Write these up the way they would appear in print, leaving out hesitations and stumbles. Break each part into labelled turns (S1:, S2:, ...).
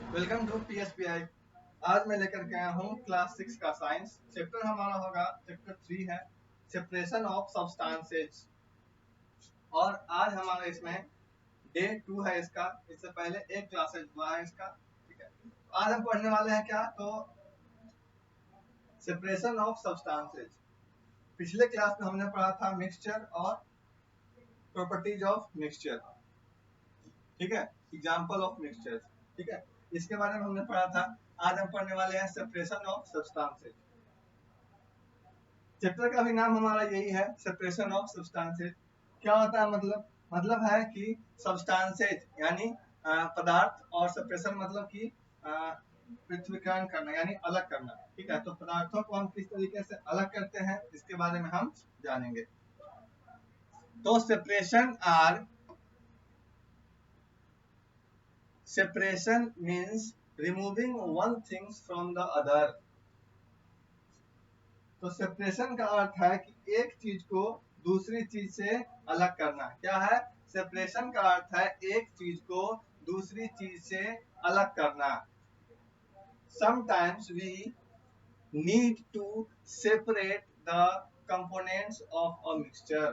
S1: Welcome to PSBI। आज मैं लेकर के आया हूँ क्लास 6 का साइंस। चैप्टर हमारा होगा चैप्टर 3 है सेपरेशन ऑफ सब्सटेंसेस। और आज हमारा इसमें डे 2 है इसका। इससे पहले एक क्लासेज हुआ है इसका। ठीक है, आज हम पढ़ने वाले हैं क्या, तो सेपरेशन ऑफ सब्सटेंसेस। पिछले क्लास में हमने पढ़ा था मिक्सचर और प्रॉपर्टीज ऑफ मिक्सचर। ठीक है, एग्जाम्पल ऑफ मिक्सचर। ठीक है, इसके बारे में हमने पढ़ा था। आज हम पढ़ने वाले हैं सेपरेशन ऑफ सब्सटेंसेस। चैप्टर का भी नाम हमारा यही है, सेपरेशन ऑफ सब्सटेंसेस। क्या होता है मतलब है कि सब्सटेंसेस यानी पदार्थ, और सेपरेशन मतलब कि पृथ्वीकरण करना यानी अलग करना। ठीक है, तो पदार्थों को हम किस तरीके से अलग करते हैं इसके बारे में हम जानेंगे। तो separation means removing one things from the other. तो सेपरेशन का अर्थ है कि एक चीज को दूसरी चीज से अलग करना। क्या है? सेपरेशन का अर्थ है एक चीज को दूसरी चीज से अलग करना। Sometimes we need to separate the components of a mixture.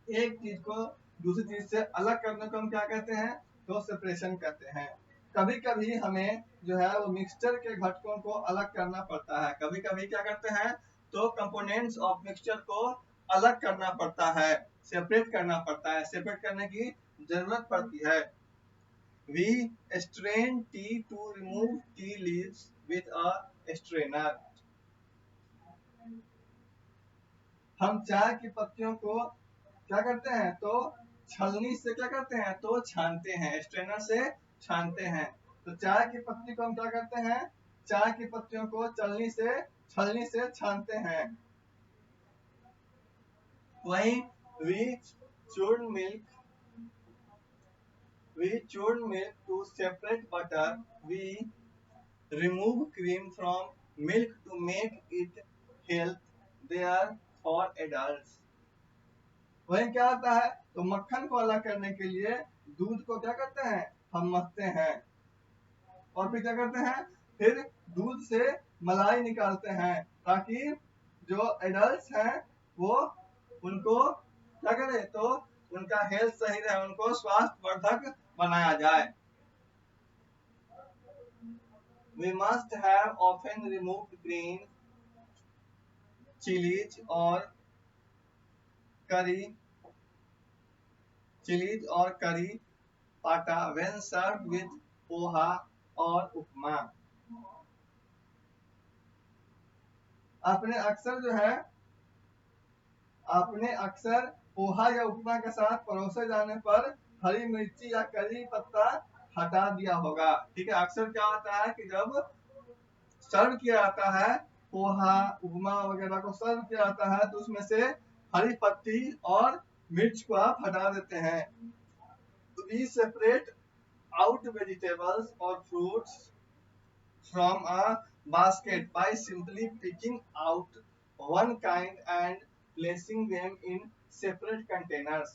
S1: एक चीज को दूसरी चीज से अलग करने को हम क्या कहते हैं? तो सेपरेशन कहते हैं। कभी कभी हमें जो है वो मिक्सचर के घटकों को अलग करना पड़ता है। कभी कभी क्या करते हैं, तो कंपोनेंट्स ऑफ मिक्सचर को अलग करना पड़ता है, सेपरेट करना पड़ता है, सेपरेट करने की जरूरत पड़ती है। We strain tea to remove tea leaves with a strainer. हम चाय की पत्तियों को क्या करते हैं, तो छलनी से क्या करते हैं, तो छानते हैं, स्ट्रेनर से छानते हैं। तो चाय की पत्ती को हम क्या करते हैं, चाय की पत्तियों को छलनी से छानते हैं। वहीं we churn milk to separate butter. We remove cream from milk to make it healthier for adults. वही क्या होता है, तो मक्खन को अलग करने के लिए दूध को क्या करते हैं, हम मथते हैं, और फिर क्या करते हैं, फिर दूध से मलाई निकालते हैं, ताकि जो एडल्ट्स हैं वो उनको क्या करें, तो उनका हेल्थ सही रहे, उनको स्वास्थ्य वर्धक बनाया जाए। We must have often removed green chilies और करी पाटा when served with पोहा और उपमा। आपने अक्सर पोहा या उपमा के साथ परोसे जाने पर हरी मिर्ची या करी पत्ता हटा दिया होगा। ठीक है, अक्सर क्या होता है कि जब सर्व किया जाता है, पोहा उपमा वगैरह को सर्व किया जाता है, तो उसमें से हरी पत्ती और मिर्च को आप हटा देते हैं। तो we separate out vegetables or fruits from a basket by simply picking out one kind and placing them in separate containers.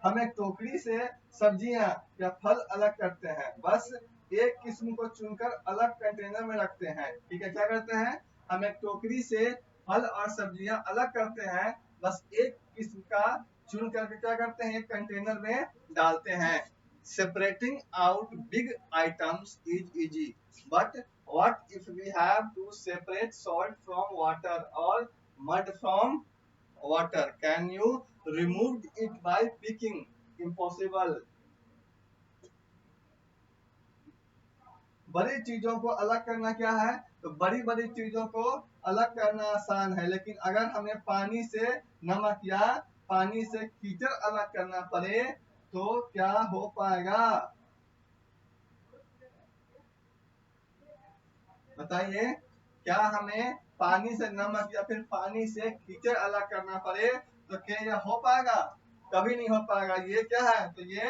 S1: हम एक टोकरी से सब्जियां या फल अलग करते हैं, बस एक किस्म को चुनकर अलग कंटेनर में रखते हैं। ठीक है, क्या करते हैं, हम एक टोकरी से फल और सब्जियां अलग करते हैं, बस एक किस्म का चुन करके क्या करते हैं, एक कंटेनर में डालते हैं। Separating out big items is easy, but what if we have to separate salt from water or mud from water? Can you remove it by picking? Impossible. बड़ी चीजों को अलग करना क्या है, तो बड़ी बड़ी चीजों को अलग करना आसान है, लेकिन अगर हमें पानी से नमक या पानी से कीचड़ अलग करना पड़े तो क्या हो पाएगा, बताइए। क्या हमें पानी से नमक या फिर पानी से कीचड़ अलग करना पड़े तो क्या यह हो पाएगा? कभी नहीं हो पाएगा। ये क्या है, तो ये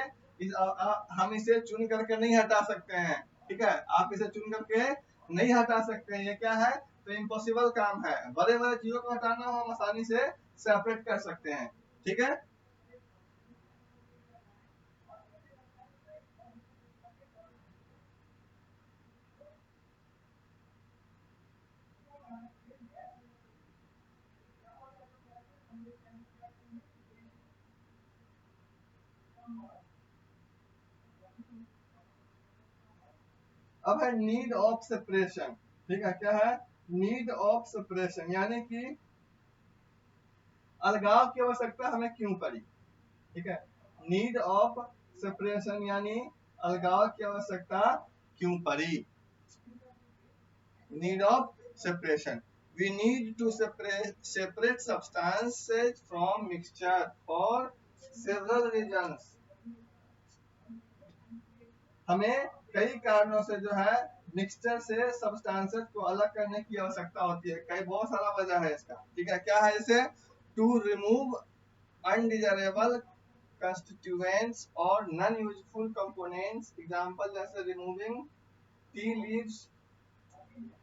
S1: हम इसे चुन करके नहीं हटा सकते हैं। ठीक है, आप इसे चुन करके नहीं हटा सकते हैं। ये क्या है, तो इम्पॉसिबल काम है। बड़े बड़े चीजों को हटाना हम आसानी से सेपरेट कर सकते हैं, ठीक है। अब है नीड ऑफ सेपरेशन, ठीक है। क्या है? नीड ऑफ सेपरेशन, यानी कि अलगाव की आवश्यकता हमें क्यों पड़ी, ठीक है। नीड ऑफ सेपरेशन यानी अलगाव की आवश्यकता क्यों पड़ी। Need of separation, we need to separate substances from mixture for several reasons। हमें कई कारणों से जो है मिक्सचर से सब्सटेंसेस को अलग करने की आवश्यकता होती है। कई बहुत सारा वजह है इसका, ठीक है। क्या है? जैसे टू रिमूव अनडिजायरेबल कंस्टिट्यूएंट्स और नॉन यूजफुल कंपोनेंट्स, एग्जांपल जैसे removing tea leaves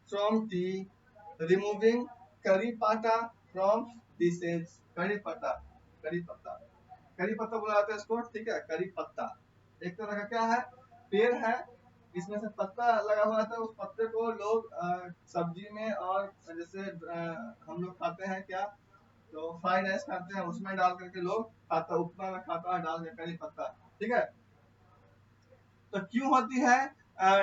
S1: from T, removing करी पत्ता फ्रॉम डिशेज। करी पत्ता, करी पत्ता, करी पत्ता बोला जाता है इसको, ठीक है। करी पत्ता एक तरह का क्या है? पेड़ है, इसमें से पत्ता लगा हुआ था। उस पत्ते को लोग सब्जी में और जैसे हम लोग खाते हैं क्या, तो फ्राइड राइस खाते हैं, उसमें डाल करके लोग खाता, उपमा में खाता है डाल के करी पत्ता, ठीक है। तो क्यों होती है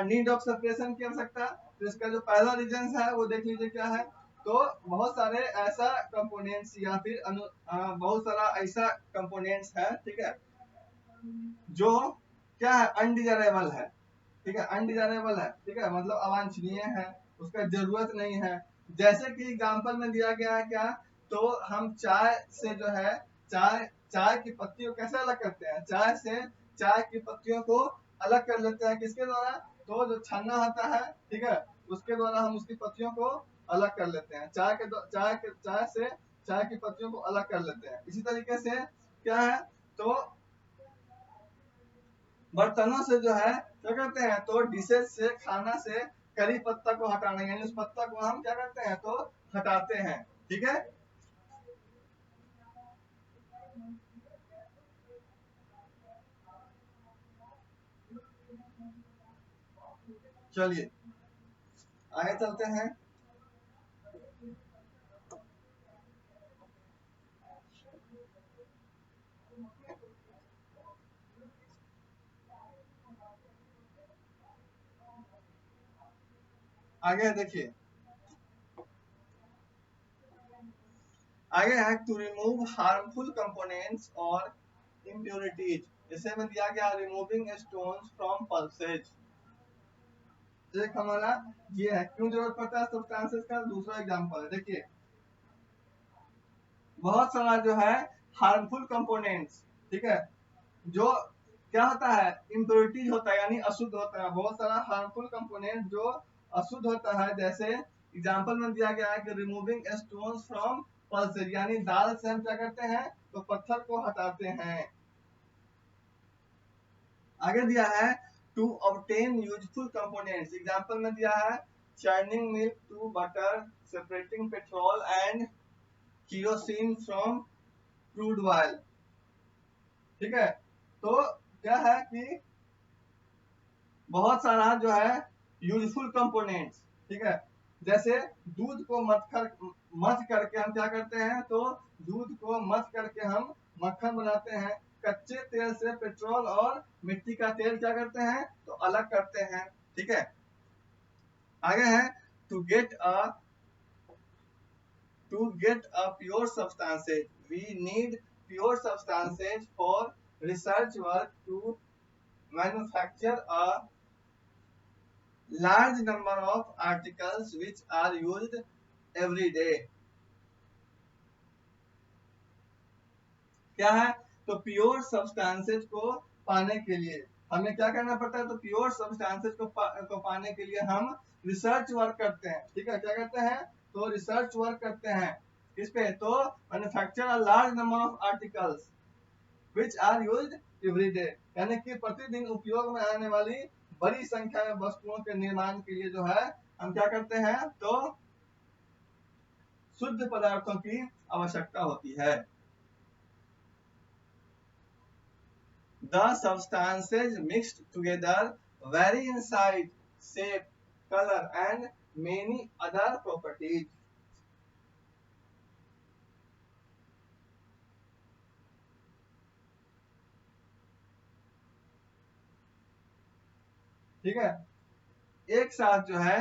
S1: नीड ऑफ सेपरेशन की आवश्यकता? तो इसका जो पहला रीजन है वो देख लीजिए क्या है। तो बहुत सारे ऐसा कंपोनेंट्स या फिर बहुत सारा ऐसा कंपोनेंट्स है, ठीक है, जो क्या है? अनडिजायरेबल है, ठीक है। अनडिजायरेबल है, ठीक है, मतलब अवांछनीय है, उसका जरूरत नहीं है। जैसे कि एग्जांपल में दिया गया है क्या, तो हम चाय से जो है चाय चाय की पत्तियों कैसे अलग करते हैं? चाय से चाय की पत्तियों को अलग कर लेते हैं, किसके द्वारा? तो जो छन्ना होता है, ठीक है, उसके द्वारा हम उसकी पत्तियों को अलग कर लेते हैं। चाय से चाय की पत्तियों को अलग कर लेते हैं। इसी तरीके से क्या है, तो बर्तनों से जो है क्या करते हैं, तो डिशेज से, खाना से करी पत्ता को हटाना, यानी उस पत्ता को हम क्या करते हैं, तो हटाते हैं, ठीक है। चलिए आगे चलते हैं। आगे देखिए, आगे है टू रिमूव हार्मफुल कंपोनेंट्स और इम्प्योरिटीज। जैसे में दिया गया रिमूविंग स्टोन्स फ्रॉम पल्सेज। एक हमारा ये है, क्यों जरूरत पड़ता है सब्सटेंसेस का। दूसरा एग्जांपल है, देखिए बहुत सारा जो है हार्मफुल कंपोनेंट्स, ठीक है, जो क्या होता है, इम्प्योरिटीज होता है, यानी अशुद्ध होता है। बहुत सारा हार्मफुल कंपोनेंट जो अशुद्ध होता है, जैसे एग्जांपल में दिया गया है कि रिमूविंग स्टोन्स फ्रॉम पल्सेज, यानी दाल से हम क्या करते हैं, तो पत्थर को हटाते हैं। आगे दिया है to obtain useful components. Example में दिया है churning milk to butter, separating petrol and kerosene from crude oil, ठीक है। तो क्या है कि बहुत सारा जो है यूजफुल कंपोनेंट्स, ठीक है, जैसे दूध को मथ करके हम क्या करते हैं, तो दूध को मथ करके हम मक्खन बनाते हैं। कच्चे तेल से पेट्रोल और मिट्टी का तेल क्या करते हैं, तो अलग करते हैं, ठीक है। आगे है to get a pure substances, we need pure substances for research work to manufacture a large number of articles which are used every day। क्या है, तो प्योर सब्सटेंसेज को पाने के लिए हमें क्या करना पड़ता है, तो प्योर सब्सटेंसेज को पाने के लिए हम रिसर्च वर्क करते हैं, ठीक है। क्या करते हैं, तो रिसर्च वर्क करते हैं किस पे, तो manufacture a large number of articles which are used every day, यानी कि प्रतिदिन उपयोग में आने वाली बड़ी संख्या में वस्तुओं के निर्माण के लिए जो है हम क्या करते हैं, तो शुद्ध पदार्थों की आवश्यकता होती है। The substances mixed together vary in size, shape, color and many other properties. ठीक है, एक साथ जो है,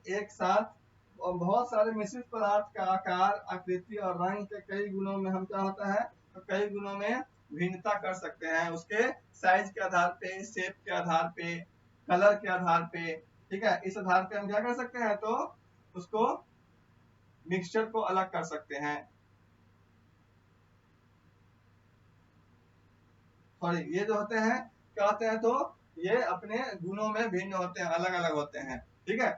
S1: एक साथ और बहुत सारे मिश्रित पदार्थ का आकार, आकृति और रंग के कई गुणों में हम क्या होता है, तो कई गुणों में भिन्नता कर सकते हैं, उसके साइज के आधार पे, शेप के आधार पे, कलर के आधार पे। ठीक है, इस आधार पे हम क्या कर सकते हैं, तो उसको मिक्सचर को अलग कर सकते हैं। सॉरी, ये जो होते हैं क्या होते हैं, तो ये अपने गुणों में भिन्न होते हैं, अलग अलग होते हैं। ठीक है,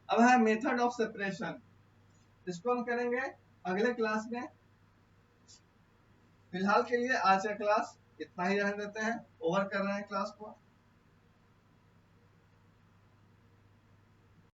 S1: अब है मेथड ऑफ सेपरेशन, इसको हम करेंगे अगले क्लास में। फिलहाल के लिए आज का क्लास इतना ही रहने देते हैं, ओवर कर रहे हैं क्लास को।